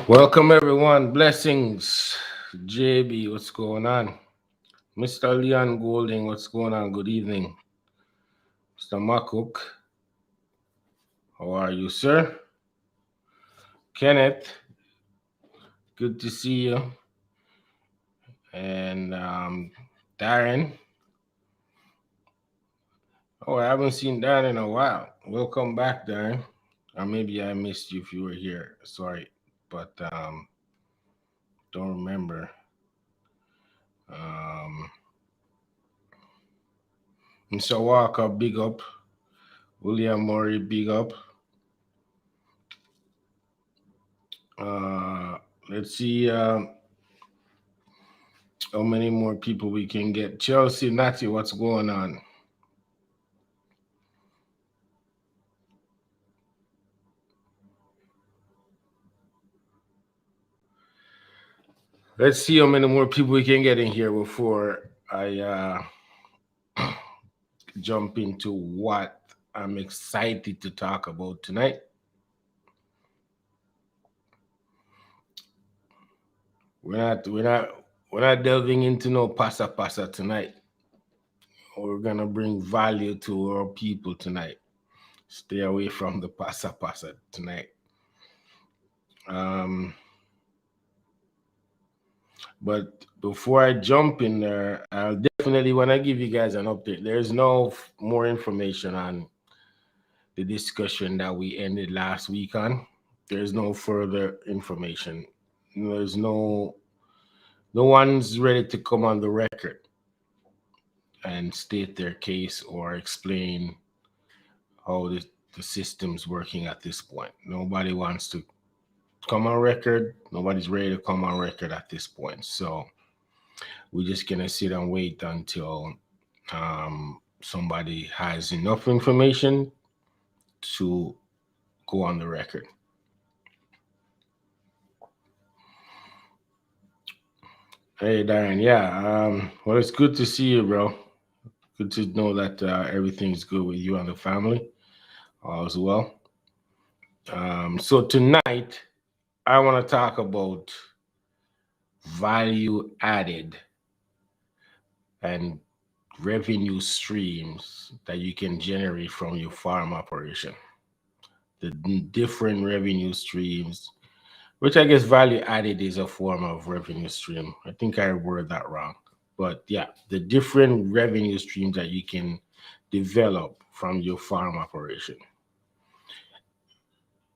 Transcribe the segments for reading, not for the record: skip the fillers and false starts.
Welcome everyone. Blessings. JB, what's going on? Mr. Leon Golding, what's going on? Good evening. Mr. Makuk, how are you, sir? Kenneth, good to see you. And Darren. Oh, I haven't seen Darren in a while. Welcome back, Darren. Or maybe I missed you if you were here. Sorry, but don't remember. Um, Mr. Walker, big up. William Murray, big up. Let's see how many more people we can get. Chelsea, Natty, what's going on? Let's see how many more people we can get in here before I jump into what I'm excited to talk about tonight. We're not delving into no pasa tonight. We're gonna bring value to our people tonight. Stay away from the pasa tonight. But before I jump in there, I'll definitely want to give you guys an update. There's no more information on the discussion that we ended last week on. There's no further information. There's no one's ready to come on the record and state their case or explain how the system's working at this point. Nobody wants to come on record. Nobody's ready to come on record at this point. So we're just gonna sit and wait until somebody has enough information to go on the record. Hey Darren, yeah. Well, it's good to see you, bro. Good to know that everything's good with you and the family as well. So tonight, I want to talk about value added and revenue streams that you can generate from your farm operation. The different revenue streams, which I guess value added is a form of revenue stream. I think I worded that wrong. But yeah, the different revenue streams that you can develop from your farm operation.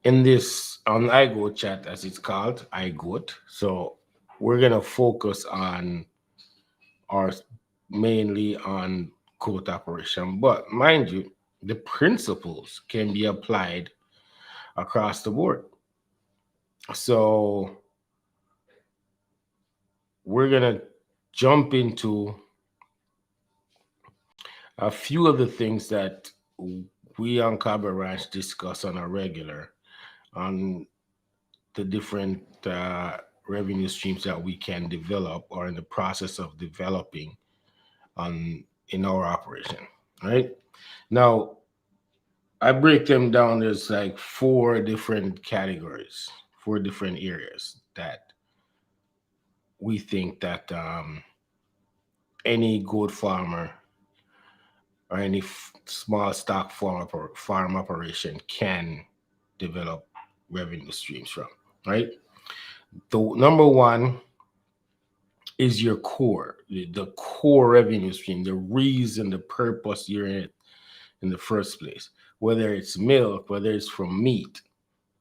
In this on iGoat chat, as it's called, iGoat. So we're gonna focus on our mainly on goat operation. But mind you, the principles can be applied across the board. So we're gonna jump into a few of the things that we on Cabo Ranch discuss on a regular on the different revenue streams that we can develop or in the process of developing in our operation. Right now, I break them down. There's like four different categories, four different areas that we think that any goat farmer or any small stock farm operation can develop revenue streams from, right? The number one is your core, the core revenue stream, the reason, the purpose you're in it in the first place, whether it's milk, whether it's from meat,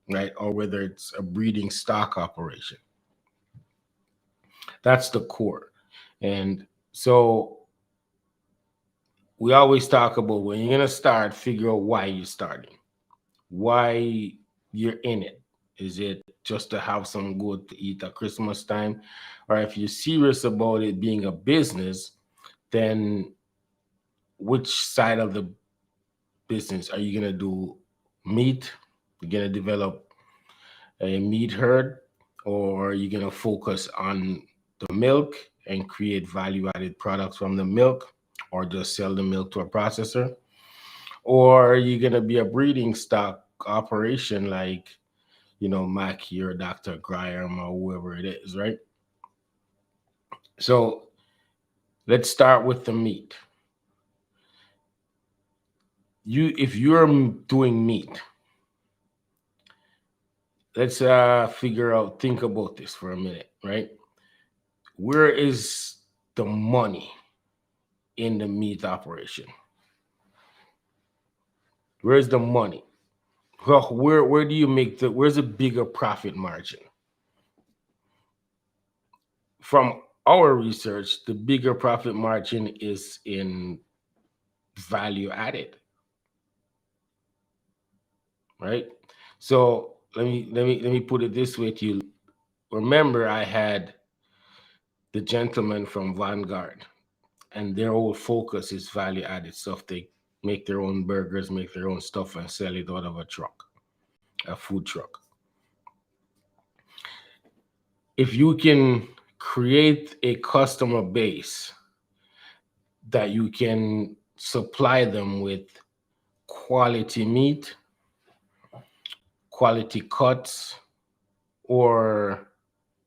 right? Or whether it's a breeding stock operation. That's the core. And so we always talk about when you're going to start, figure out why you're starting, why you're in it. Is it just to have some good to eat at Christmas time? Or if you're serious about it being a business, then which side of the business are you going to do? Meat? You're going to develop a meat herd, or are you going to focus on the milk and create value-added products from the milk, or just sell the milk to a processor? Or are you going to be a breeding stock operation like Mackey or Dr. Graham or whoever it is, right? So let's start with the meat. If you're doing meat, let's think about this for a minute, right? Where is the money in the meat operation? Where's the money? Well, where do you where's a bigger profit margin? From our research, the bigger profit margin is in value added, right? So let me put it this way to you. Remember, I had the gentleman from Vanguard, and their whole focus is value added stuff. They make their own burgers, make their own stuff, and sell it out of a food truck. If you can create a customer base that you can supply them with quality meat, quality cuts, or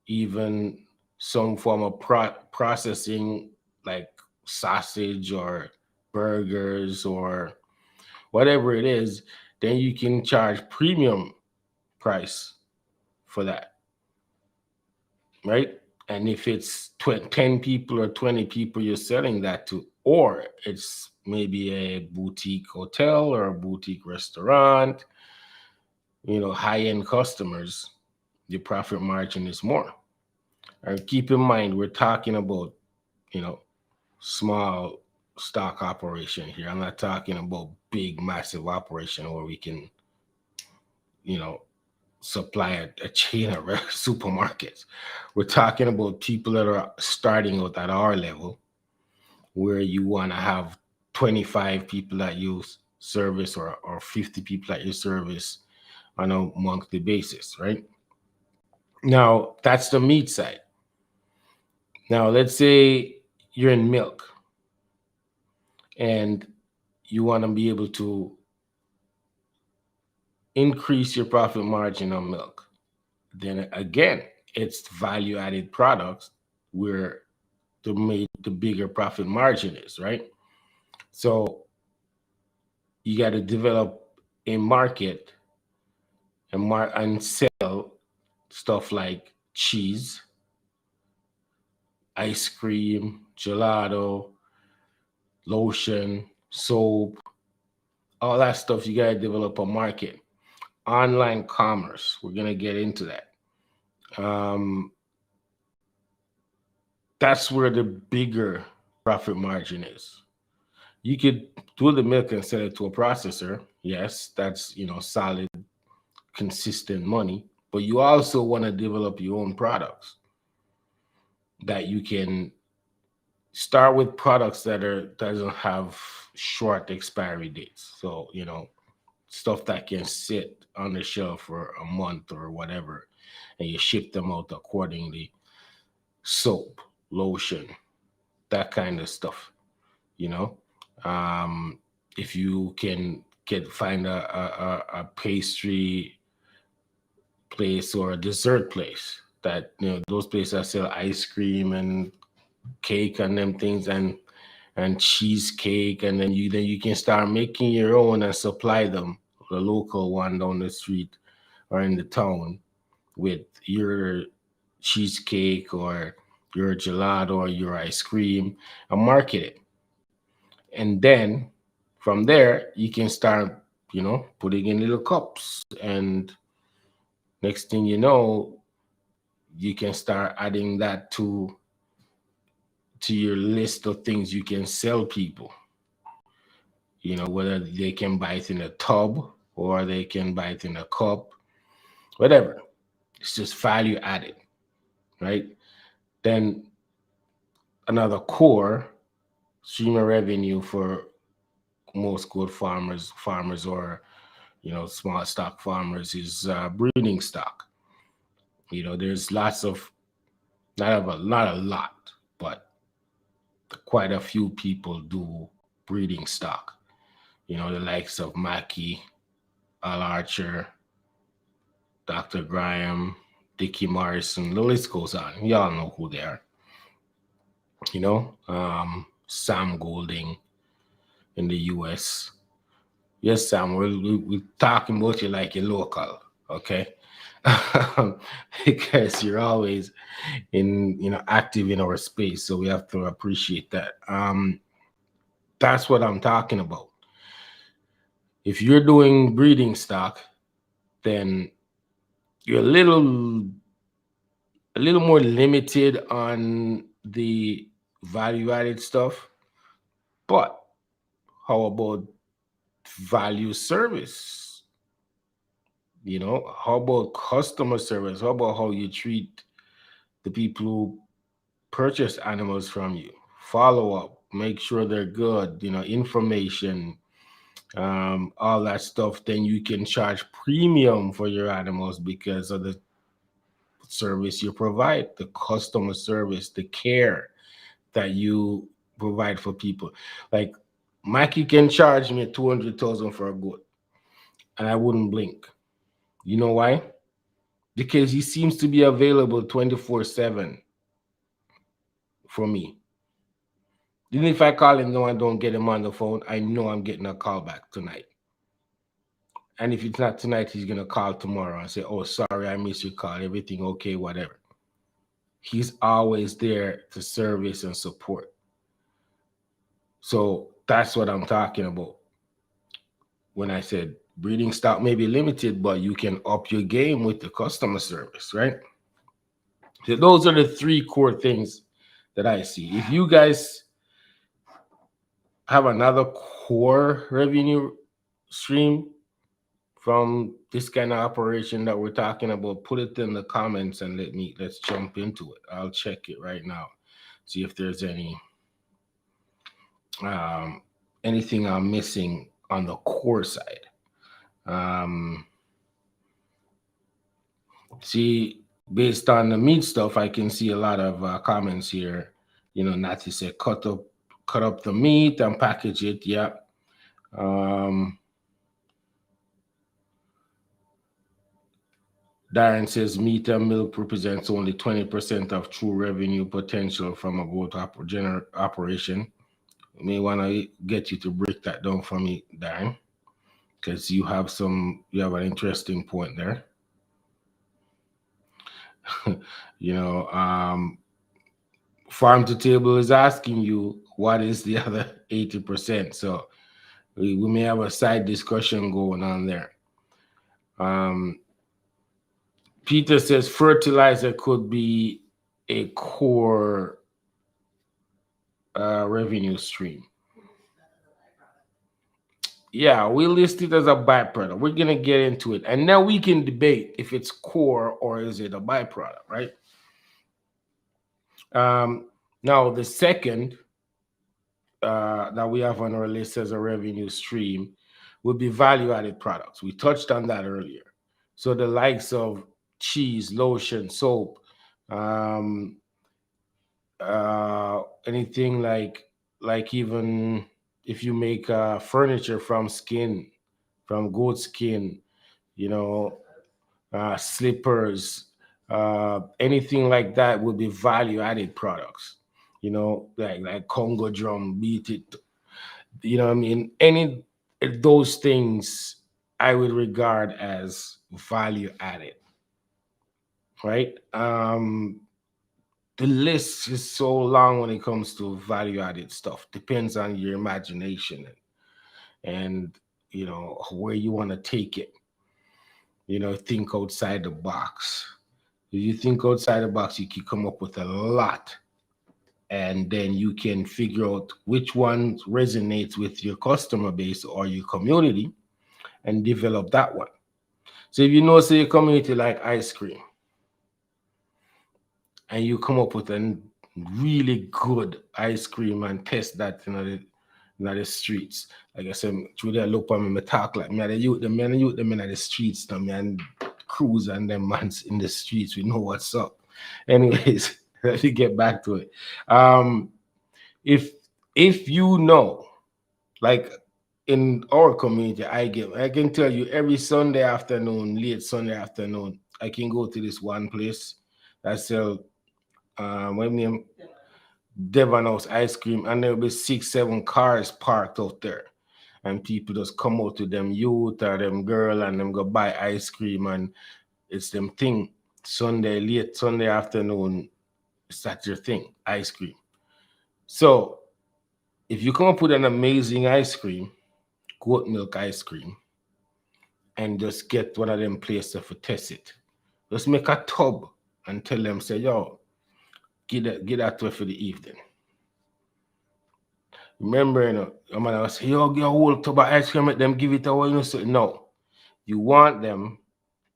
even some form of processing like sausage or burgers or whatever it is, then you can charge premium price for that, right? And if it's 10 people or 20 people you're selling that to, or it's maybe a boutique hotel or a boutique restaurant, high-end customers, the profit margin is more. And keep in mind, we're talking about, small stock operation here. I'm not talking about big, massive operation where we can, you know, supply a chain of supermarkets. We're talking about people that are starting out at our level, where you want to have 25 people that you service or 50 people that you service on a monthly basis, right? Now, that's the meat side. Now, let's say you're in milk and you want to be able to increase your profit margin on milk. Then again, it's value added products where the bigger profit margin is, right? So you got to develop a market and sell stuff like cheese, ice cream, gelato, lotion, soap, all that stuff. You got to develop a market. Online commerce, we're going to get into that. Um, that's where the bigger profit margin is. You could do the milk and sell it to a processor. Yes, that's solid, consistent money. But you also want to develop your own products that you can start with products that doesn't have short expiry dates. So stuff that can sit on the shelf for a month or whatever, and you ship them out accordingly. Soap, lotion, that kind of stuff. You know, if you can find a pastry place or a dessert place that those places that sell ice cream and cake and them things and cheesecake, and then you can start making your own and supply them, the local one down the street or in the town, with your cheesecake or your gelato or your ice cream, and market it. And then from there you can start putting in little cups, and next thing you know, you can start adding that to your list of things you can sell people. Whether they can buy it in a tub or they can buy it in a cup, whatever. It's just value added, right? Then another core stream of revenue for most good farmers or small stock farmers is breeding stock. There's lots of not a lot, but quite a few people do breeding stock. The likes of Mackey, Al Archer, Dr. Graham, Dickie Morrison, the list goes on. Y'all know who they are. Sam Golding in the US. Yes, Sam, we're talking about you like you're local, okay? Because you're always active in our space, so we have to appreciate that. That's what I'm talking about. If you're doing breeding stock, then you're a little more limited on the value added stuff. But how about value service? How about customer service? How about how you treat the people who purchase animals from you? Follow up, make sure they're good, information, all that stuff. Then you can charge premium for your animals because of the service you provide, the customer service, the care that you provide for people. Like Mikey can charge me 200,000 for a goat, and I wouldn't blink. You know why? Because he seems to be available 24/7 for me. Even if I call him, no, I don't get him on the phone, I know I'm getting a call back tonight. And if it's not tonight, he's gonna call tomorrow and say, "Oh, sorry, I missed your call. Everything okay? Whatever." He's always there to service and support. So that's what I'm talking about when I said breeding stock may be limited, but you can up your game with the customer service, right? So those are the three core things that I see. If you guys have another core revenue stream from this kind of operation that we're talking about, put it in the comments and let's jump into it. I'll check it right now, see if there's anything I'm missing on the core side. See, based on the meat stuff, I can see a lot of comments here. Natty said cut up the meat and package it. Yeah. Darren says meat and milk represents only 20% of true revenue potential from a goat operation. I may want to get you to break that down for me, Darren, because you have an interesting point there. Farm to Table is asking you what is the other 80%. So we may have a side discussion going on there. Peter says fertilizer could be a core revenue stream. Yeah, we list it as a byproduct. We're going to get into it. And now we can debate if it's core or is it a byproduct, right? Now, the second that we have on our list as a revenue stream would be value-added products. We touched on that earlier. So the likes of cheese, lotion, soap, anything like even if you make furniture from goat skin, slippers, anything like that would be value-added products. Like Congo drum, beat it. What I mean? Any those things I would regard as value-added, right? The list is so long when it comes to value-added stuff. Depends on your imagination and where you want to take it. Think outside the box. If you think outside the box, you can come up with a lot. And then you can figure out which one resonates with your customer base or your community and develop that one. So if say your community like ice cream, and you come up with a really good ice cream and test that in the streets. Like I said, through there look at me talk like me, the youth them in the streets, and cruise and them mans in the streets, we know what's up. Anyways, let me get back to it. If like in our community, I can tell you every Sunday afternoon, late Sunday afternoon, I can go to this one place that sell what name Devon House ice cream, and there'll be 6, 7 cars parked out there, and people just come out to them youth or them girl and them go buy ice cream, and it's them thing. Sunday, late Sunday afternoon, it's that your thing, ice cream. So if you come up with an amazing ice cream, goat milk ice cream, and just get one of them places to test it. Just make a tub and tell them, say, yo, get that to for the evening. Remember, I'm gonna say, yo, get a whole tub of ice cream, make them give it away. So, no, you want them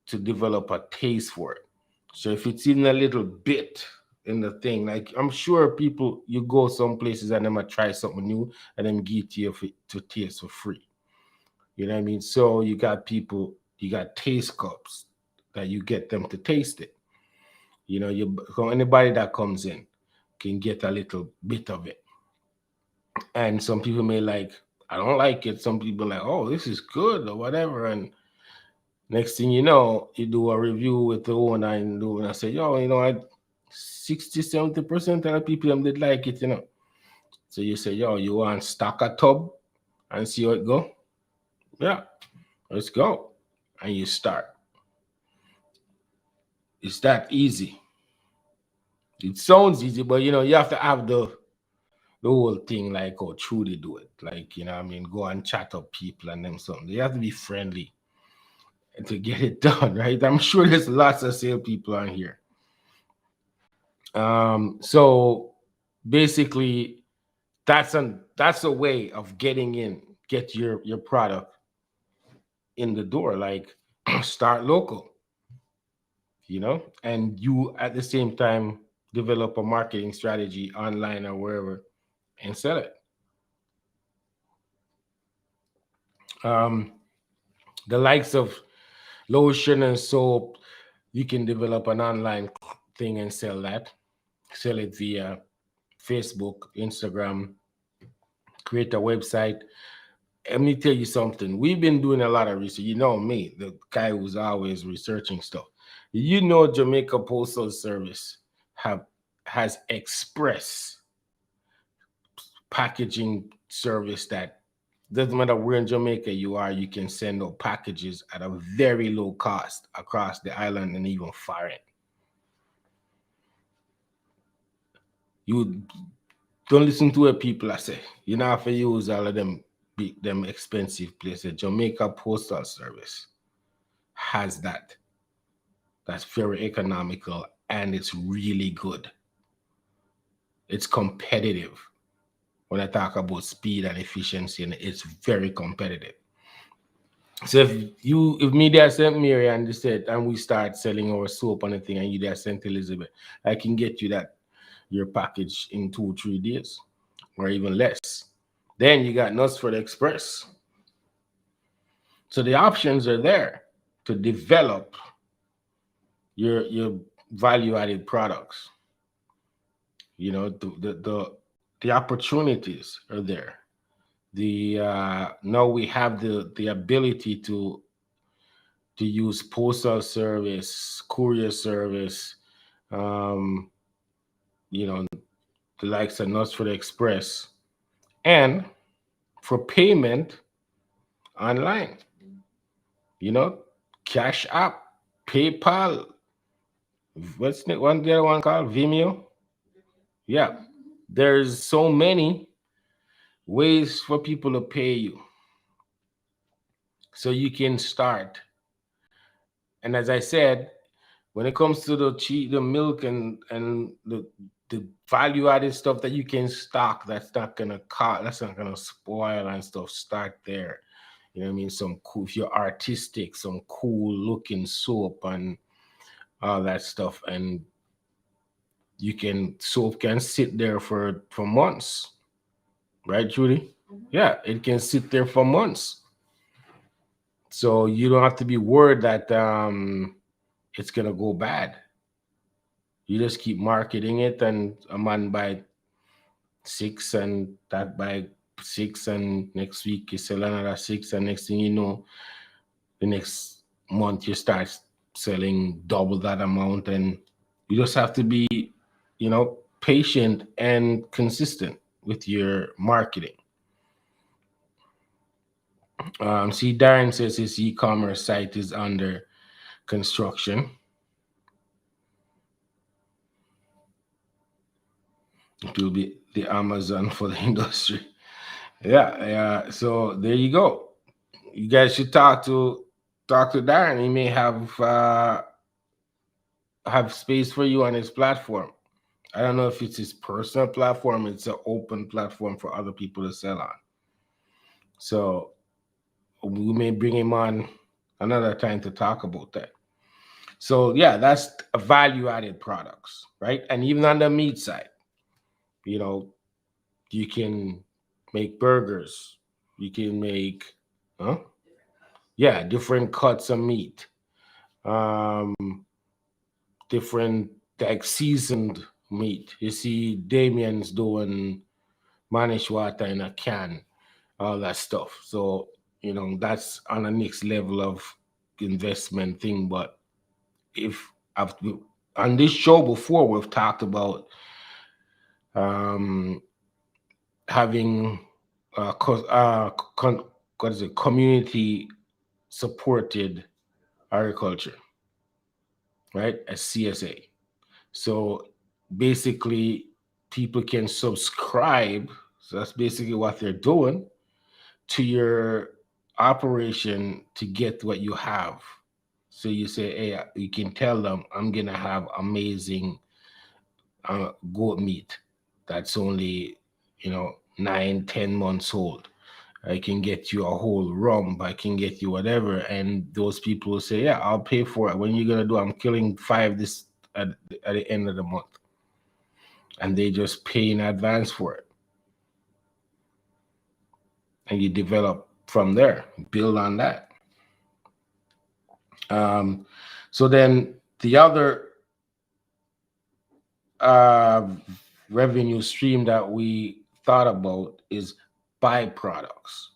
to develop a taste for it. So if it's even a little bit in the thing, like I'm sure people, you go some places and them might try something new and then give it to you to taste for free. You know what I mean? So you got people, you got taste cups that you get them to taste it. You know, anybody that comes in can get a little bit of it. And some people may like, I don't like it. Some people like, oh, this is good or whatever. And next thing you know, you do a review with the owner and I say, yo, 60, 70% of the people them did like it. So you say, yo, you want stock a tub and see how it go? Yeah, let's go. And you start. It's that easy. It sounds easy, but you have to have the whole thing like how truly do it. Like, I mean, go and chat up people and them something. You have to be friendly to get it done, right? I'm sure there's lots of sale people on here. So basically that's a way of get your product in the door, like start local, and you at the same time develop a marketing strategy online or wherever and sell it. Um, the likes of lotion and soap, you can develop an online thing and sell it via Facebook, Instagram, create a website. Let me tell you something. We've been doing a lot of research. You know me, the guy who's always researching stuff. Jamaica Postal Service has express packaging service that doesn't matter where in Jamaica you are, you can send out packages at a very low cost across the island and even foreign. You don't listen to what people are say. You know, have to use all of them expensive places. Jamaica Postal Service has that. That's very economical and it's really good. It's competitive. When I talk about speed and efficiency, and it's very competitive. So if me there sent Mary and they said, and we start selling our soap and anything, and you there sent Elizabeth, I can get you your package in 2 or 3 days, or even less. Then you got Nutsford Express. So the options are there to develop your value-added products. The opportunities are there. Now we have the ability to use postal service, courier service, um, the likes of Nutsford Express, and for payment online. Cash App, PayPal. What's the other one called? Vimeo. Yeah, there's so many ways for people to pay you, so you can start. And as I said, when it comes to the cheese, the milk, and the value added stuff that you can stock, that's not gonna spoil and stuff. Start there. You know what I mean? Some cool, if you're artistic, some cool looking soap and all that stuff, and soap can sit there for months, right, Judy? Yeah, it can sit there for months. So you don't have to be worried that it's gonna go bad. You just keep marketing it, and a man buy 6 and that buy six, and next week you sell another six, and next thing you know, the next month you start selling double that amount. And you just have to be, patient and consistent with your marketing. See, Darren says his e-commerce site is under construction. It will be the Amazon for the industry. Yeah. So there you go. You guys should talk to Darren. He may have space for you on his platform. I don't know if it's his personal platform. It's an open platform for other people to sell on. So we may bring him on another time to talk about that. So yeah, that's value-added products, right? And even on the meat side, you know, you can make burgers. You can make, huh? Yeah, different cuts of meat. Um, different like seasoned meat. You see, Damien's doing managed water in a can, all that stuff. So, that's on the next level of investment thing. But if I've on this show before, we've talked about um, having what is it, community supported agriculture, right? A CSA. So basically, people can subscribe. So that's basically what they're doing to your operation to get what you have. So you say, hey, you can tell them, I'm going to have amazing goat meat that's only, 9, 10 months old. I can get you a whole rump. I can get you whatever. And those people will say, yeah, I'll pay for it. When you going to do, I'm killing 5 this at the end of the month. And they just pay in advance for it. And you develop from there, build on that. So then the other revenue stream that we thought about is byproducts.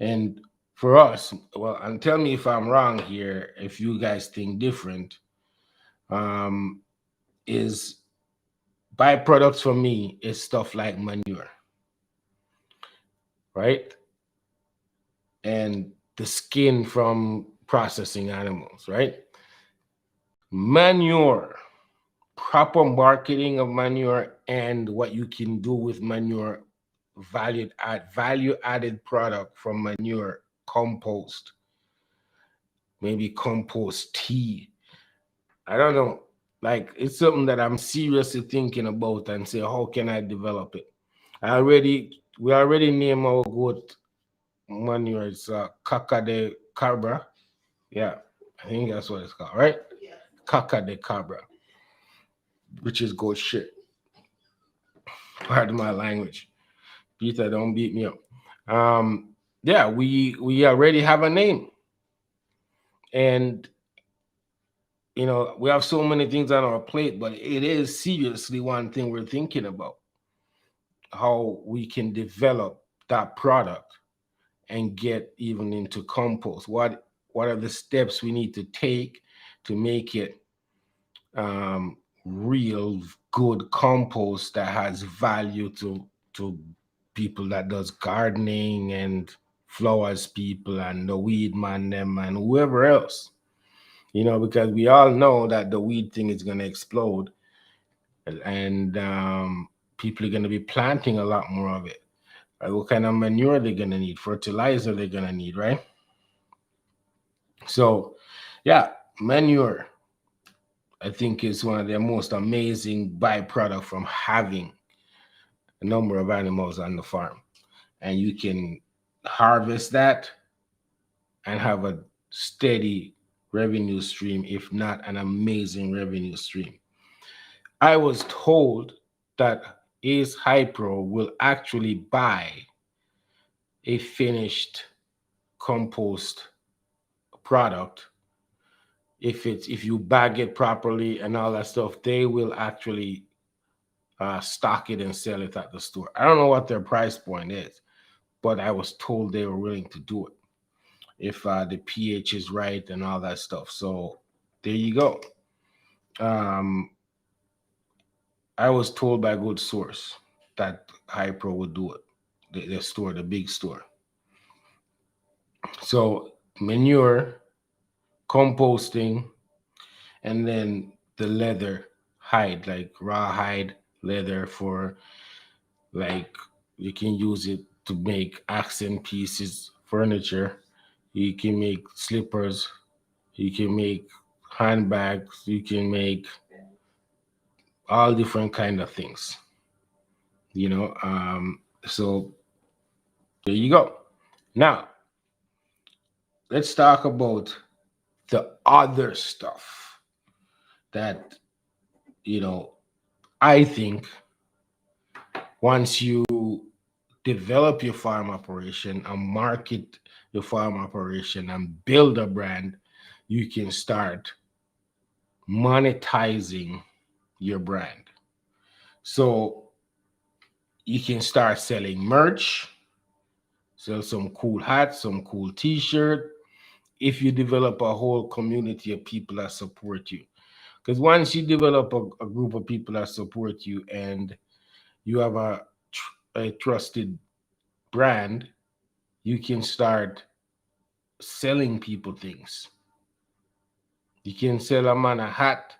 And for us, well, and tell me if I'm wrong here, if you guys think different, is byproducts for me is stuff like manure, right? And the skin from processing animals, right? Manure, proper marketing of manure, and what you can do with manure, value added product from manure, compost, maybe compost tea. I don't know. Like, it's something that I'm seriously thinking about and say, how can I develop it? We already name our goat manure. It's caca de cabra. Yeah, I think that's what it's called, right? Yeah. Caca de cabra, which is goat shit. Pardon my language. Peter, don't beat me up. Yeah, we already have a name. And we have so many things on our plate, but it is seriously one thing we're thinking about. How we can develop that product and get even into compost. What are the steps we need to take to make it real good compost that has value to people that does gardening and flowers people and the weed man them and whoever else, because we all know that the weed thing is going to explode, and people are going to be planting a lot more of it. What kind of manure they're going to need, fertilizer they're going to need, right? So yeah, manure, I think, is one of the most amazing byproduct from having a number of animals on the farm. And you can harvest that and have a steady revenue stream, if not an amazing revenue stream. I was told that Ace Hypro will actually buy a finished compost product. If you bag it properly and all that stuff, they will actually stock it and sell it at the store. I don't know what their price point is, but I was told they were willing to do it if the pH is right and all that stuff. So there you go. Um, I was told by a good source that Hypro would do it, the store, the big store. So manure, composting, and then the leather hide, like raw hide leather for like you can use it to make accent pieces, furniture. You can make slippers. You can make handbags. You can make all different kind of things. You know, so there you go. Now let's talk about the other stuff that you know I think once you develop your farm operation and market your farm operation and build a brand, you can start monetizing your brand. So you can start selling merch, sell some cool hats, some cool t-shirt, if you develop a whole community of people that support you. Because once you develop a group of people that support you and you have a trusted brand, you can start selling people things. You can sell a man a hat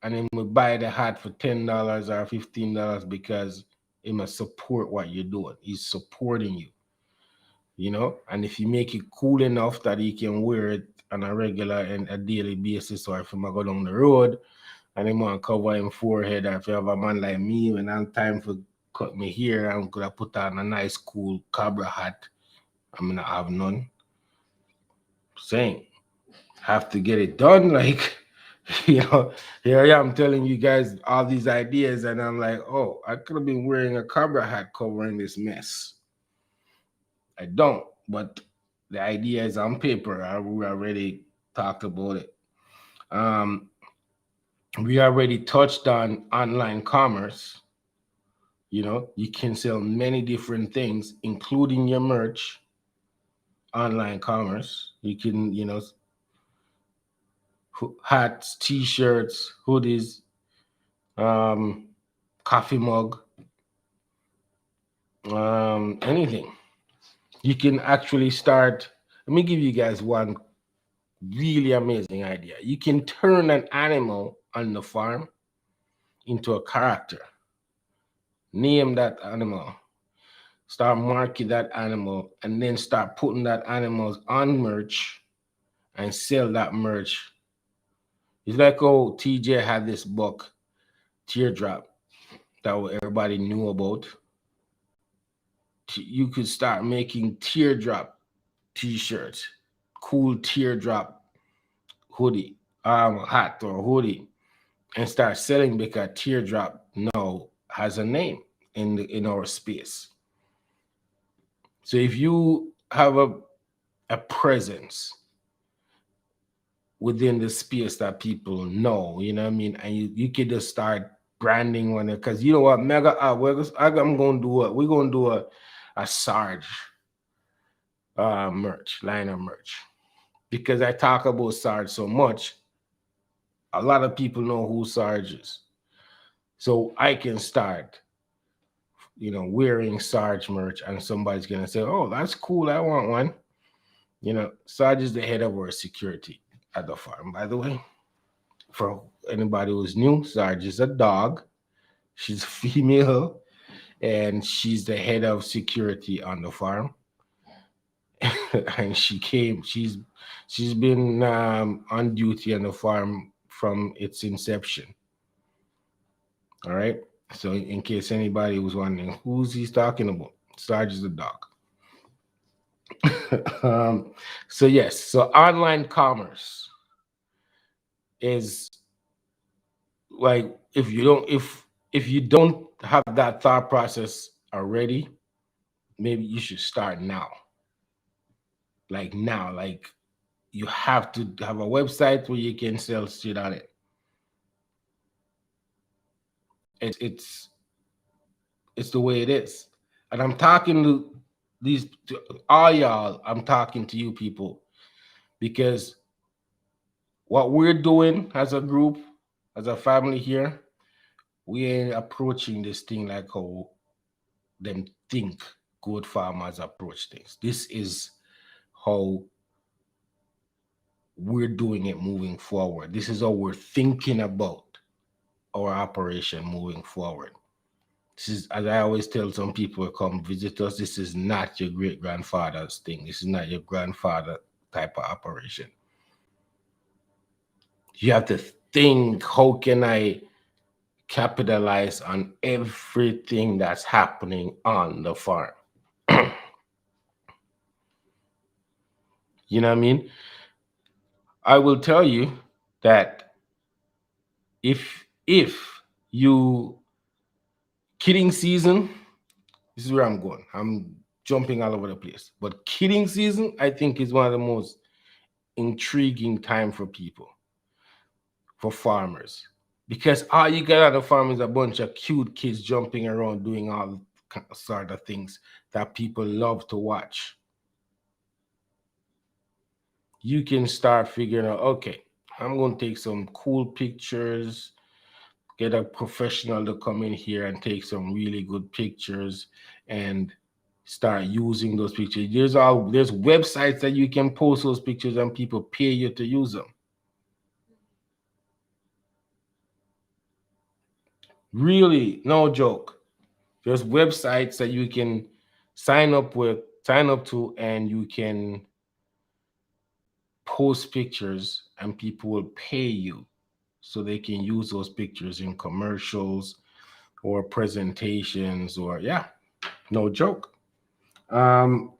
and him will buy the hat for $10 or $15 because he must support what you're doing. He's supporting you, you know. And if you make it cool enough that he can wear it on a regular and a daily basis, or if he go down the road and he want to cover him forehead, or if you have a man like me when I'm time for cut me hair, I'm gonna put on a nice cool cobra hat. I'm gonna have none. Saying have to get it done. Like, here I am telling you guys all these ideas, and I'm like, oh, I could have been wearing a cobra hat covering this mess. I don't, but the idea is on paper. We already talked about it. Um, we already touched on online commerce. You can sell many different things, including your merch, online commerce. You can, hats, t-shirts, hoodies, um, coffee mug, anything. You can actually start. Let me give you guys one really amazing idea. You can turn an animal on the farm into a character. Name that animal. Start marking that animal, and then start putting that animals on merch and sell that merch. It's like, oh, TJ had this book, Teardrop, that everybody knew about. You could start making teardrop t-shirts, cool teardrop hoodie, hat or hoodie, and start selling because teardrop now has a name in our space. So if you have a presence within the space that people know, you know what I mean, and you could just start branding one, because you know what, mega I'm gonna do what we're gonna do a Sarge merch, line of merch. Because I talk about Sarge so much, a lot of people know who Sarge is. So I can start, wearing Sarge merch, and somebody's gonna say, "Oh, that's cool. I want one." Sarge is the head of our security at the farm, by the way. For anybody who's new, Sarge is a dog. She's female, and she's the head of security on the farm. And she's been on duty on the farm from its inception. All right. So in case anybody was wondering who's he's talking about, Sarge is the dog. So yes, so online commerce is like, if you don't have that thought process already, maybe you should start now. Like now, like you have to have a website where you can sell shit on it. It's the way it is. And I'm talking to all y'all. I'm talking to you people because what we're doing as a group, as a family here, we ain't approaching this thing like how them think good farmers approach things. This is how we're doing it moving forward. This is how we're thinking about our operation moving forward. This is, as I always tell some people who come visit us, this is not your great grandfather's thing. This is not your grandfather type of operation. You have to think, how can I capitalize on everything that's happening on the farm? You know what I mean? I will tell you that if you kidding season, this is where I'm going. I'm jumping all over the place. But kidding season, I think, is one of the most intriguing time for people, for farmers. Because all you get on the farm is a bunch of cute kids jumping around doing all sort of things that people love to watch. You can start figuring out, okay, I'm going to take some cool pictures, get a professional to come in here and take some really good pictures and start using those pictures. There's websites that you can post those pictures and people pay you to use them. Really, no joke. There's websites that you can sign up to, and you can post pictures and people will pay you so they can use those pictures in commercials or presentations or yeah, no joke. Um,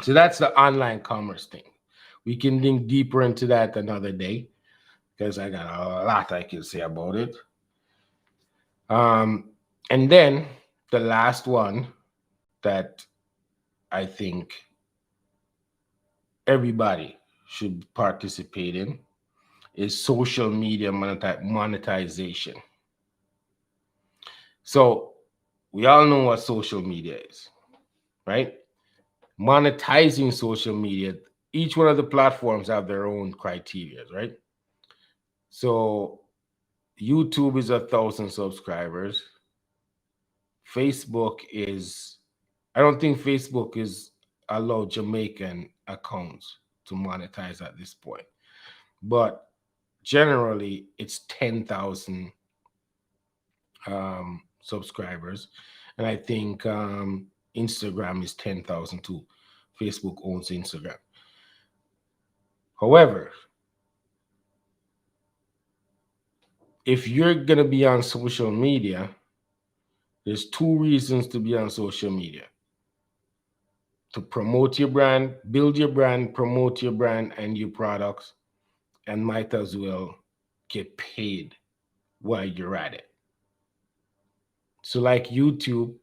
so that's the online commerce thing. We can dig deeper into that another day because I got a lot I can say about it. And then the last one that I think everybody should participate in is social media monetization. So we all know what social media is, right? Monetizing social media, each one of the platforms have their own criteria, right? So YouTube is 1,000 subscribers. Facebook is, I don't think Facebook is allowed Jamaican accounts to monetize at this point, but generally it's 10,000 subscribers. And I think Instagram is 10,000 too. Facebook owns Instagram. However, if you're going to be on social media, there's two reasons to be on social media: to promote your brand, build your brand, promote your brand and your products, and might as well get paid while you're at it. So, like YouTube,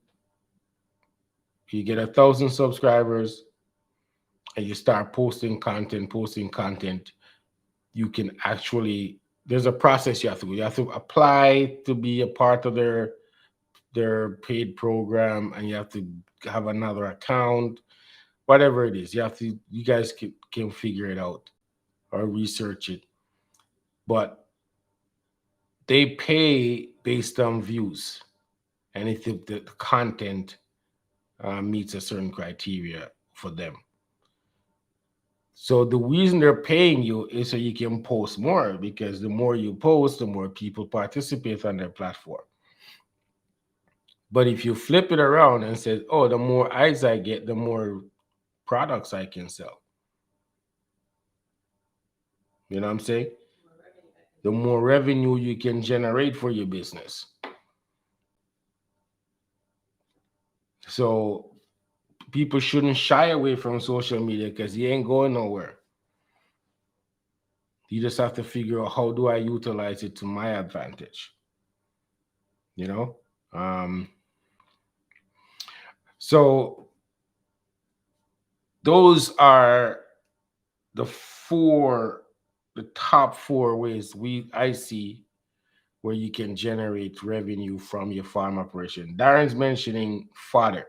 you get 1,000 subscribers and you start posting content, you can actually, there's a process you have to go. You have to apply to be a part of their paid program, and you have to have another account, whatever it is. You guys can figure it out or research it. But they pay based on views, and if the content meets a certain criteria for them. So the reason they're paying you is so you can post more, because the more you post, the more people participate on their platform. But if you flip it around and say, oh, the more eyes I get, the more products I can sell. You know what I'm saying? The more revenue you can generate for your business. So people shouldn't shy away from social media because you ain't going nowhere. You just have to figure out, how do I utilize it to my advantage? You know? So those are the top four ways I see where you can generate revenue from your farm operation. Darren's mentioning fodder.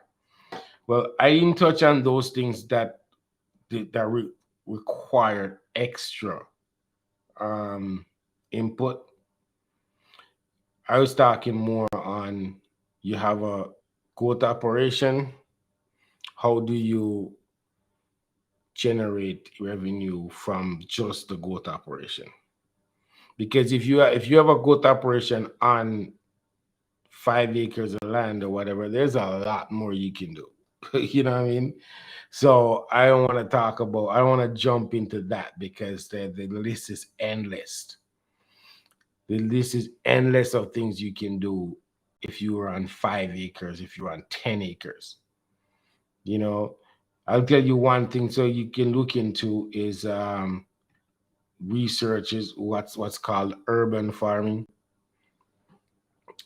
Well, I didn't touch on those things that require extra um, input. I was talking more on you have a goat operation. How do you generate revenue from just the goat operation? Because if you have a goat operation on 5 acres of land or whatever, there's a lot more you can do. You know what I mean? So I don't want to talk about. I don't want to jump into that because the list is endless. The list is endless of things you can do if you are on 5 acres, if you're on 10 acres. You know, I'll tell you one thing so you can look into is research is what's called urban farming.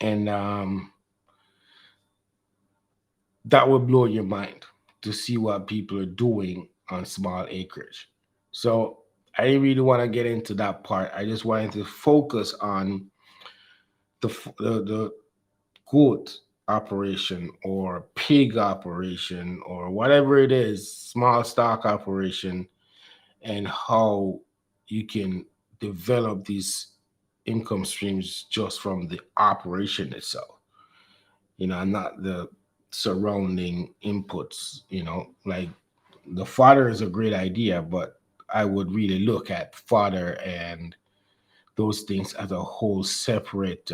And that will blow your mind to see what people are doing on small acreage. So I didn't really want to get into that part. I just wanted to focus on the goat operation or pig operation or whatever it is, small stock operation, and how you can develop these income streams just from the operation itself, and not the surrounding inputs, like the fodder is a great idea, but I would really look at fodder and those things as a whole separate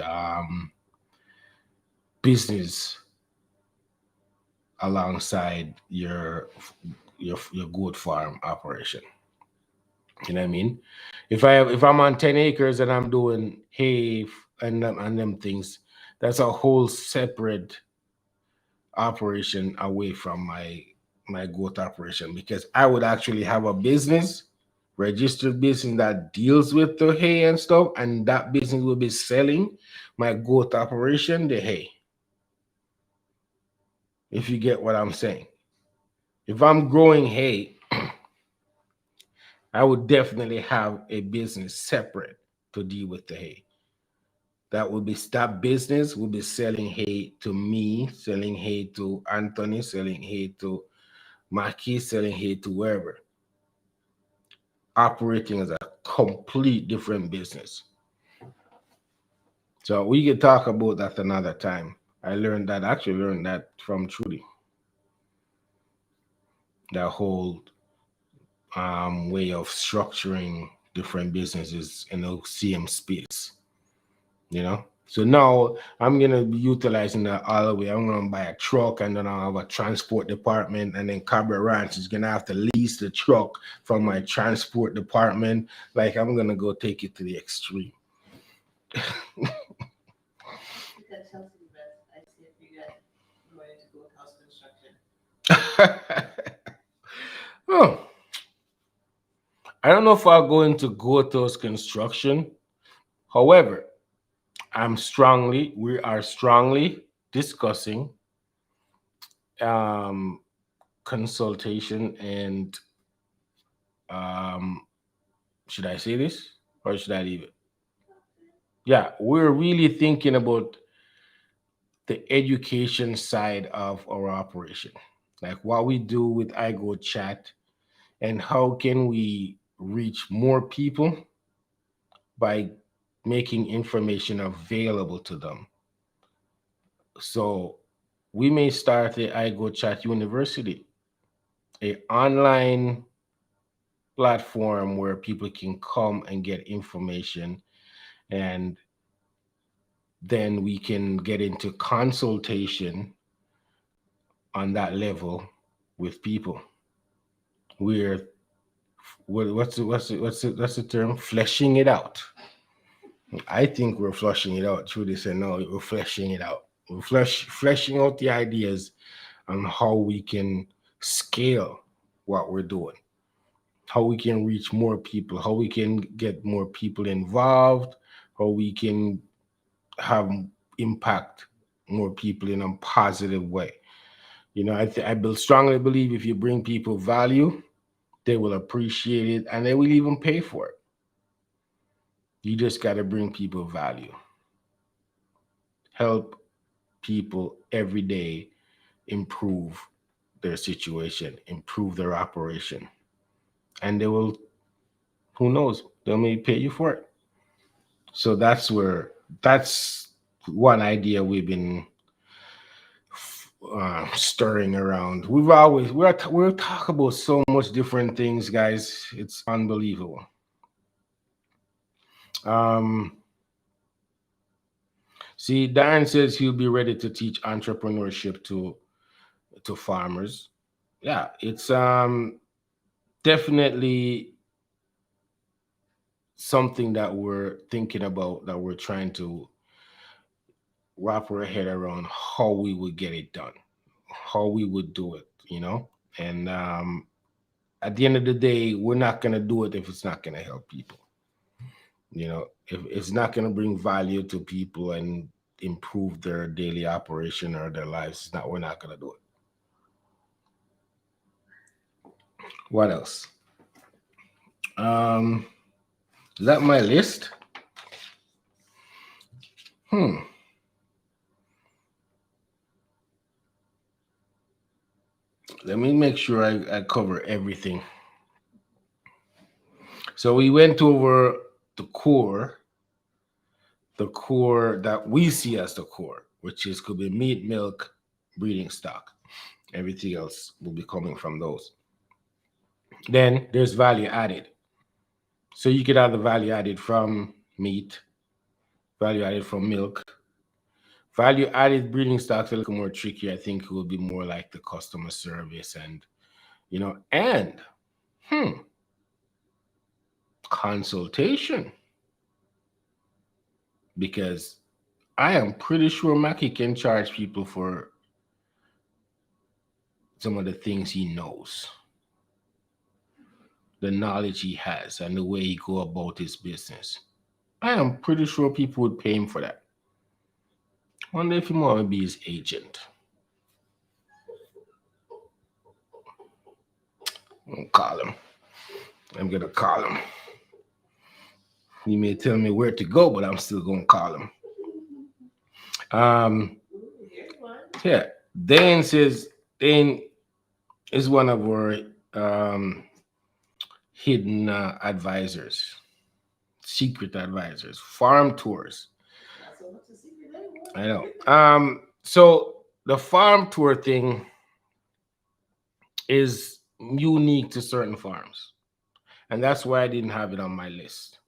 business alongside your goat farm operation. You know what I mean? If I'm on 10 acres and I'm doing hay and them things, that's a whole separate operation away from my goat operation, because I would actually have a business, registered business that deals with the hay and stuff, and that business will be selling my goat operation the hay. If you get what I'm saying. If I'm growing hay, I would definitely have a business separate to deal with the hay. That business will be selling hay to me, selling hay to Anthony, selling hay to Maki, selling hay to wherever, operating as a complete different business. So we could talk about that another time. Actually learned that from Trudy, that whole way of structuring different businesses in the same space. So now I'm gonna be utilizing that all the way. I'm gonna buy a truck, and then I'll have a transport department, and then Cabra Ranch is gonna have to lease the truck from my transport department. Like, I'm gonna go take it to the extreme. Oh, I don't know if I'll go into Goto's construction. However, we are strongly discussing um, consultation and should I say this or should I leave it? Yeah, we're really thinking about the education side of our operation, like what we do with iGoat Chat, and how can we reach more people by making information available to them. So we may start the iGoat Chat University, a online platform where people can come and get information, and then we can get into consultation on that level with people. We're what's the term? Fleshing it out. I think we're flushing it out. Trudy said no, we're fleshing it out. We're fleshing out the ideas on how we can scale what we're doing, how we can reach more people, how we can get more people involved, how we can have impact more people in a positive way. I strongly believe if you bring people value, they will appreciate it and they will even pay for it. You just got to bring people value. help people every day improve their situation, improve their operation, and they will, who knows, they may pay you for it. So that's one idea we've been stirring around. We're talking about so much different things, guys. It's unbelievable. Um, See, Darren says he'll be ready to teach entrepreneurship to farmers. Yeah, it's definitely something that we're thinking about, that we're trying to wrap our head around how we would get it done, how we would do it, And at the end of the day, we're not going to do it if it's not going to help people. If it's not going to bring value to people and improve their daily operation or their lives, we're not going to do it. What else? Um, is that my list? Hmm. Let me make sure I cover everything. So we went over the core, the core that we see as the core, which is could be meat, milk, breeding stock. Everything else will be coming from those. Then there's value added. So you could have the value added from meat, value added from milk. Value added breeding stocks are a little more tricky. I think it will be more like the customer service and and hmm, consultation. Because I am pretty sure Mackie can charge people for some of the things he knows, the knowledge he has, and the way he go about his business. I am pretty sure people would pay him for that. Wonder if he want to be his agent. I'm gonna call him. I'm gonna call him. He may tell me where to go, but I'm still gonna call him. Um, yeah. Dane is one of our hidden advisors, secret advisors, farm tours. I know. So the farm tour thing is unique to certain farms, and that's why I didn't have it on my list,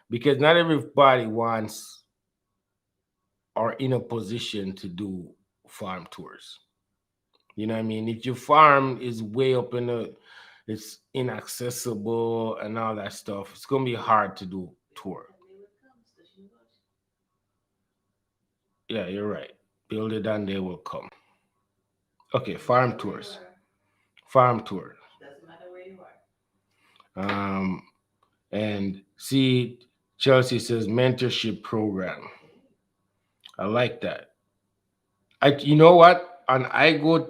because not everybody wants or in a position to do farm tours. You know what I mean? If your farm is way up in the, it's inaccessible and all that stuff, it's gonna be hard to do tour. Yeah, you're right. Build it and they will come. Okay, farm tours. Farm tours. Um, and see, Chelsea says mentorship program. I like that. You know what? On iGoat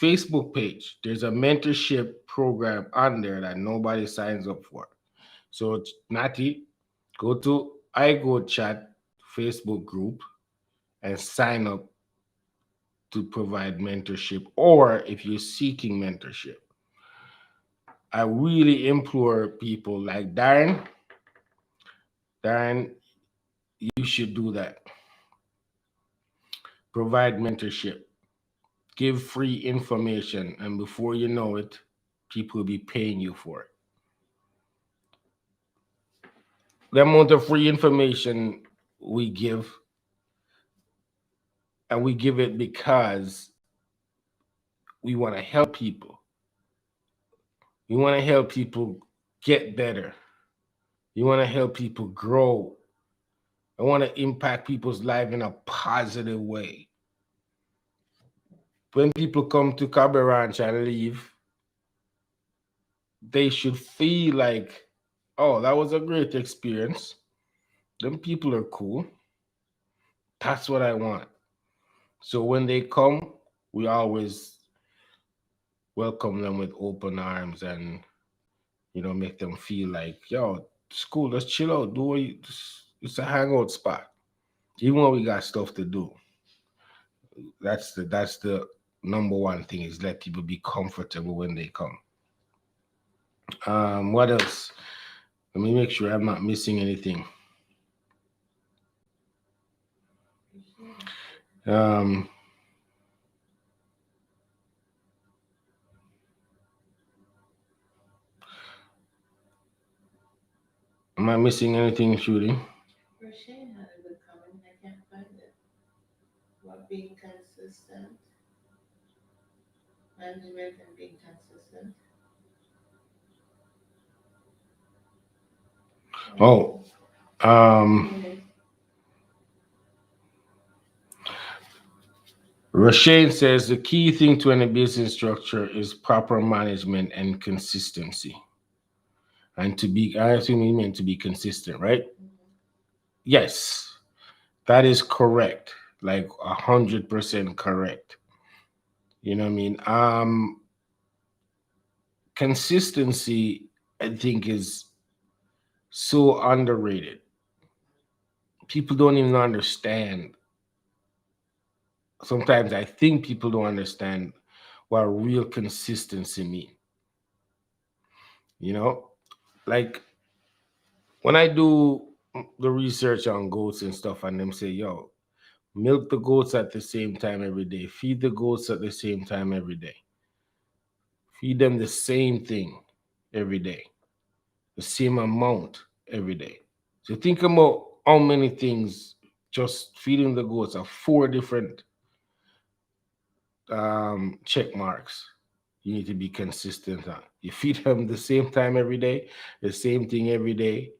Facebook page, there's a mentorship program on there that nobody signs up for. So Natty, go to iGoat chat Facebook group and sign up to provide mentorship, or if you're seeking mentorship. I really implore people like Darren, you should do that. Provide mentorship, give free information, and before you know it, people will be paying you for it. The amount of free information we give, and we give it because we want to help people. We want to help people get better. You want to help people grow. I want to impact people's life in a positive way. When people come to Cabo Ranch and leave, they should feel like, oh, that was a great experience. Them people are cool. That's what I want. So when they come, we always welcome them with open arms and make them feel like, yo, it's cool. Let's chill out. It's a hangout spot. Even when we got stuff to do, that's the number one thing is let people be comfortable when they come. What else? Let me make sure I'm not missing anything. Um, am I missing anything, Shooting? Rashane had a good comment. I can't find it. About being consistent, management, and being consistent. Oh, um, Anyways, Rashane says the key thing to any business structure is proper management and consistency. And to be, I assume you meant to be consistent, right? Yes, that is correct. Like 100% correct. You know what I mean? Consistency, I think, is so underrated. People don't even understand. Sometimes I think people don't understand what real consistency means. You know, like when I do the research on goats and stuff, and them say, yo, milk the goats at the same time every day, feed the goats at the same time every day, feed them the same thing every day, the same amount every day. So think about how many things just feeding the goats are four different check marks you need to be consistent on. You feed them the same time every day, the same thing every day,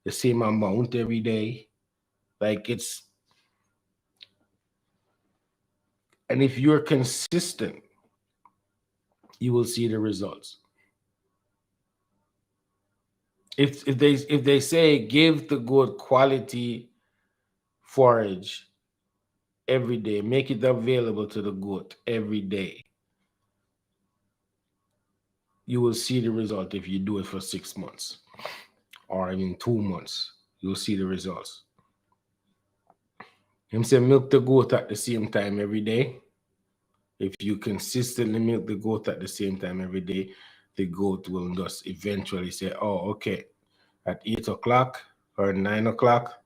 the same amount every day. Like it's, and if you're consistent, you will see the results. If they say give the goat quality forage every day, make it available to the goat every day, you will see the result if you do it for 6 months or even 2 months. You'll see the results. Him say milk the goat at the same time every day. If you consistently milk the goat at the same time every day, the goat will just eventually say, oh, okay, at 8 o'clock or 9 o'clock,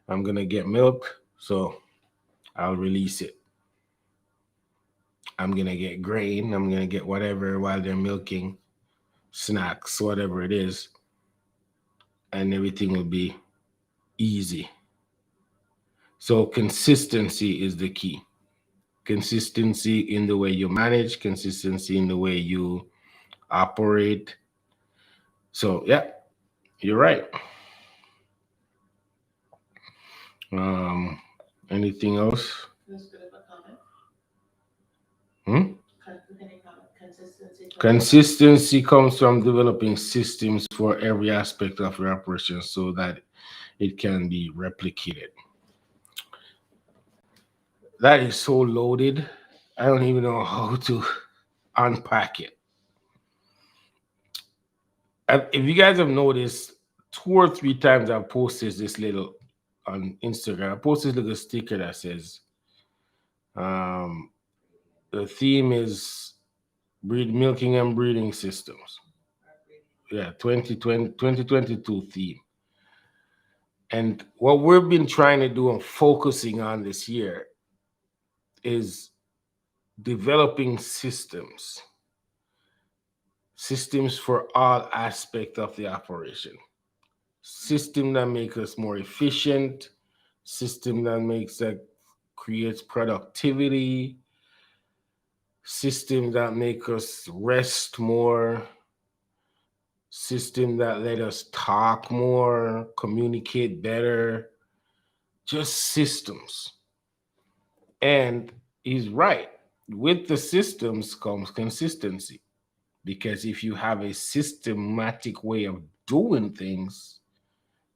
I'm gonna get milk, so I'll release it. I'm gonna get grain, I'm gonna get whatever while they're milking, snacks, whatever it is, and everything will be easy. So consistency is the key. Consistency in the way you manage, consistency in the way you operate. So yeah, you're right. Um, anything else? that's good of a comment. Hmm? Any comment? Consistency comes from. Consistency comes from developing systems for every aspect of your operation so that it can be replicated. That is so loaded. I don't even know how to unpack it. If you guys have noticed, 2 or 3 times I've posted this little on Instagram. I posted this little sticker that says, um, the theme is breed milking and breeding systems. Yeah, 2022 theme. And what we've been trying to do and focusing on this year is developing systems for all aspect of the operation. System that make us more efficient, system that makes that creates productivity, system that make us rest more, system that let us talk more, communicate better, just systems. And he's right. With the systems comes consistency. Because if you have a systematic way of doing things,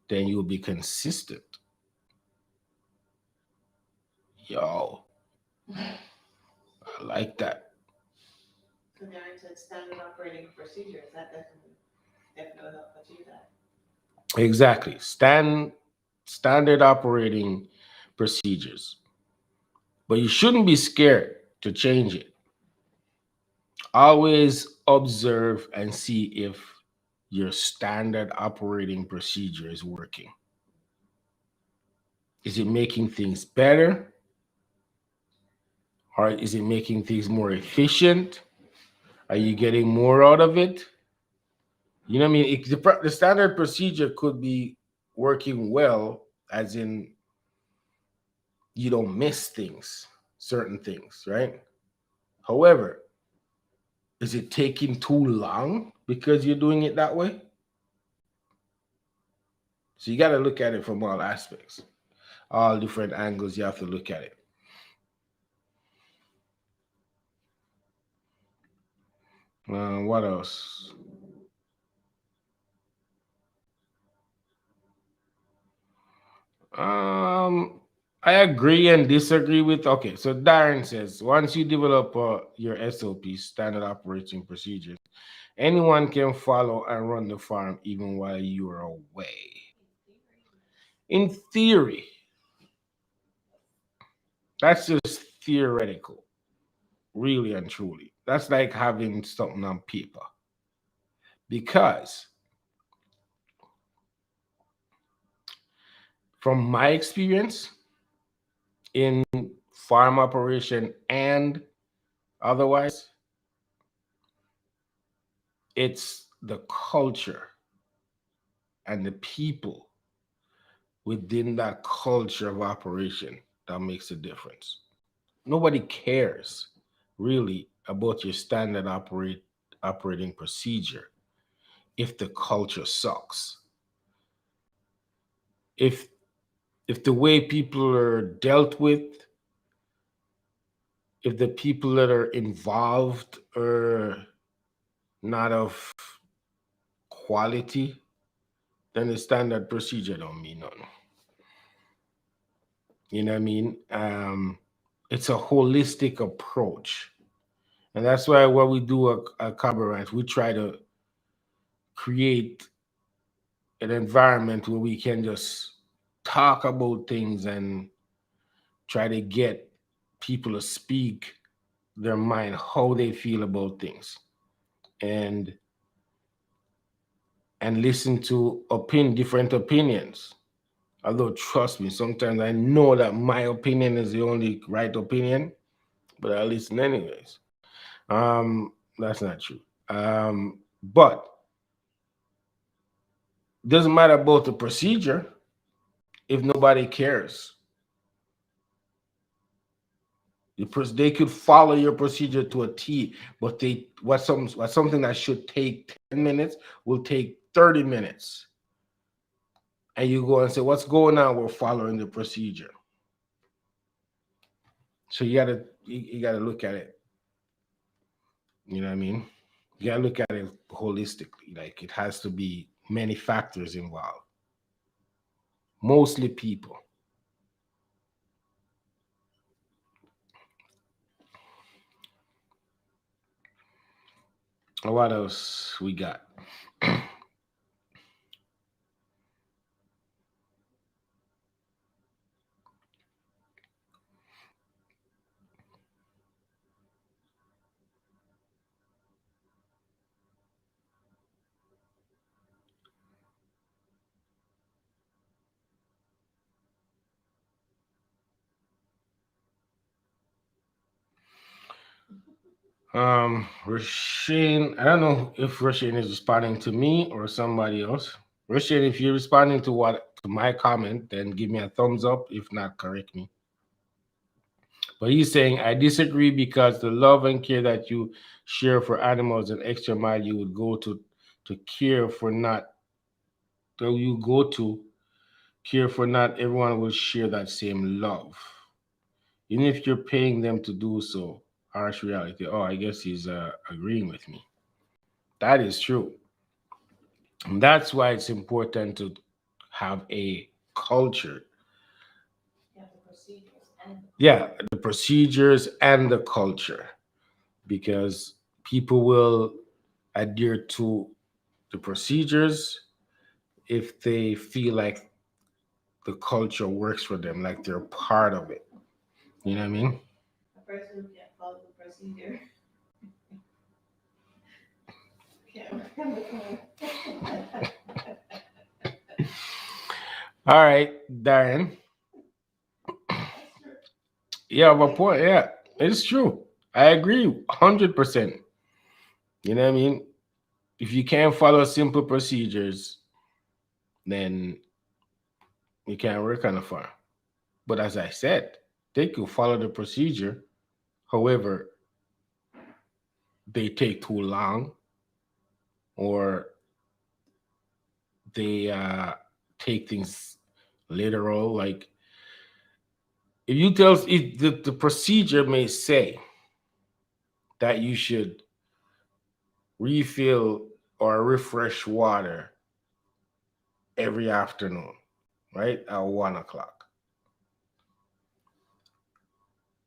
then you'll be consistent. Yo, I like that. So Darren said standard operating procedures. That definitely help achieve that. Exactly. Standard operating procedures. But you shouldn't be scared to change it. Always observe and see if your standard operating procedure is working. Is it making things better? Or is it making things more efficient? Are you getting more out of it? You know what I mean? The standard procedure could be working well, as in you don't miss things, certain things, right? However, is it taking too long because you're doing it that way? So you got to look at it from all aspects, all different angles. You have to look at it. What else? Um, I agree and disagree with. Okay, so Darren says once you develop your SOP, standard operating procedures, anyone can follow and run the farm even while you are away. In theory, that's just theoretical, really and truly. That's like having something on paper. Because from my experience in farm operation and otherwise, it's the culture and the people within that culture of operation that makes a difference. Nobody cares really about your standard operating procedure if the culture sucks. If if the way people are dealt with, if the people that are involved are not of quality, then the standard procedure don't mean nothing. You know what I mean? It's a holistic approach. And that's why when we do a coverage, we try to create an environment where we can just talk about things and try to get people to speak their mind, how they feel about things, and listen to different opinions. Although trust me, sometimes I know that my opinion is the only right opinion, but I listen anyways. That's not true. But it doesn't matter about the procedure if nobody cares. They could follow your procedure to a T, but what's something that should take 10 minutes will take 30 minutes. And you go and say, what's going on? We're following the procedure. So you gotta look at it. You know what I mean? You gotta look at it holistically. Like it has to be many factors involved. Mostly people. What else we got? Rasheen, I don't know if Rasheen is responding to me or somebody else. Rasheen, if you're responding to my comment, then give me a thumbs up. If not, correct me. But he's saying, I disagree because the love and care that you share for animals and extra mile you would go to care for not that you go to care for not everyone will share that same love. Even if you're paying them to do so, harsh reality. Oh, I guess he's agreeing with me. That is true. And that's why it's important to have a culture. Yeah, the procedures and Yeah, the procedures and the culture, because people will adhere to the procedures if they feel like the culture works for them, like they're part of it. You know what I mean? A person who can't follow the procedure can't work on the phone. All right, Darren. That's true. You have a point. Yeah, it's true. I agree 100%. You know what I mean? If you can't follow simple procedures, then you can't work on a farm. But as I said, they could follow the procedure. However, they take too long or they take things literal. Like if the procedure may say that you should refill or refresh water every afternoon, right? At 1 o'clock.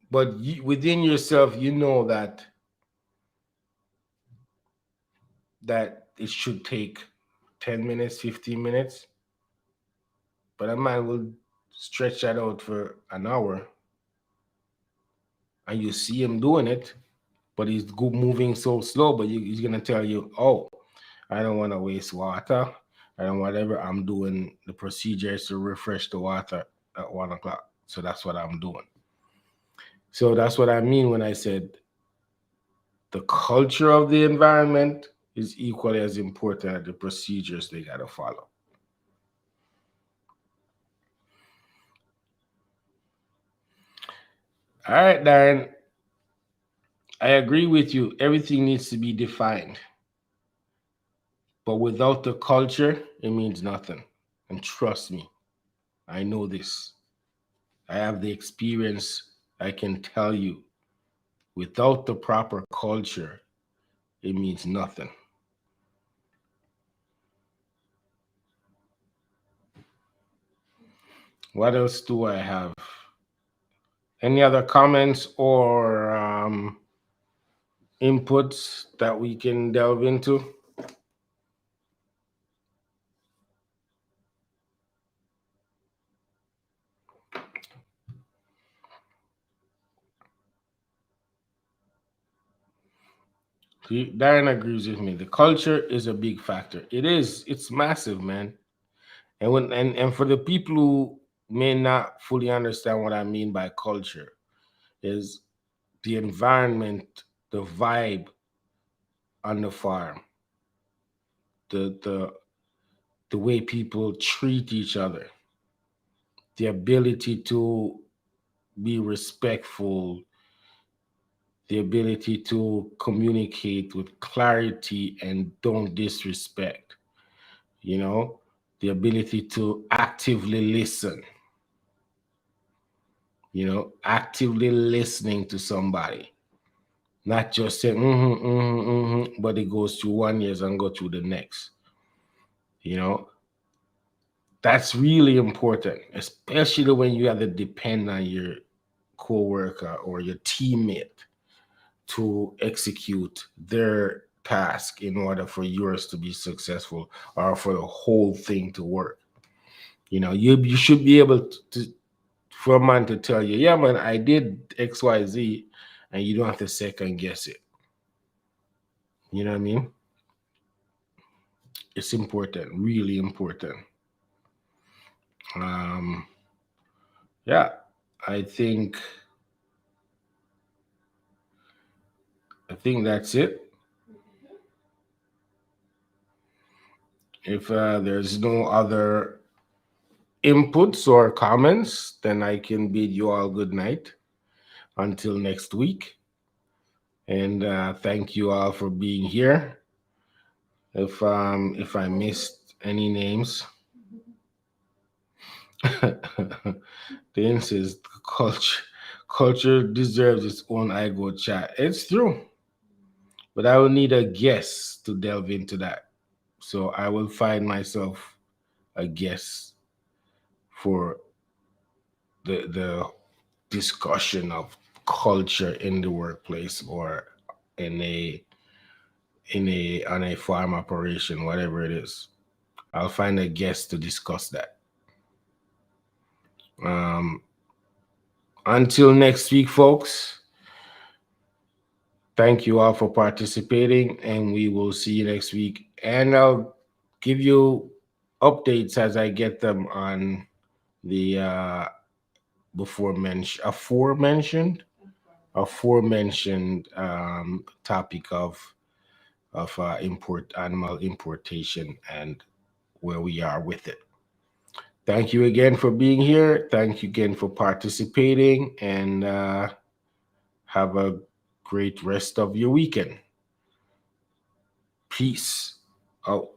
But within yourself, you know that it should take 10 minutes, 15 minutes. But a man will stretch that out for an hour and you see him doing it, but he's moving so slow. But he's going to tell you, oh, I don't want to waste water. I don't whatever. I'm doing the procedures to refresh the water at 1 o'clock. So that's what I'm doing. So that's what I mean when I said the culture of the environment is equally as important as the procedures they got to follow. All right, Darren, I agree with you. Everything needs to be defined. But without the culture, it means nothing. And trust me, I know this. I have the experience. I can tell you, without the proper culture, it means nothing. What else do I have? Any other comments or inputs that we can delve into? See, Darren agrees with me. The culture is a big factor. It is. It's massive, man. And for the people who may not fully understand what I mean by culture, is the environment, the vibe on the farm, the the the way people treat each other, the ability to be respectful, the ability to communicate with clarity and don't disrespect, you know, the ability to actively listen, actively listening to somebody, not just saying, but it goes through 1 year and go through the next. You know, that's really important, especially when you have to depend on your coworker or your teammate to execute their task in order for yours to be successful or for the whole thing to work. You should be able for a man to tell you, yeah, man, I did XYZ, and you don't have to second guess it. You know what I mean? It's important, really important. Um, yeah, I think I think that's it. If there's no other inputs or comments, then I can bid you all good night until next week. And thank you all for being here. If I missed any names, Dan says culture deserves its own iGoat chat. It's true, but I will need a guest to delve into that. So I will find myself a guest for the discussion of culture in the workplace or in a on a farm operation, whatever it is. I'll find a guest to discuss that. Um, until next week, folks, thank you all for participating, and we will see you next week. And I'll give you updates as I get them on the before mentioned aforementioned topic of import animal importation and where we are with it. Thank you again for being here. Thank you again for participating, and have a great rest of your weekend. Peace out.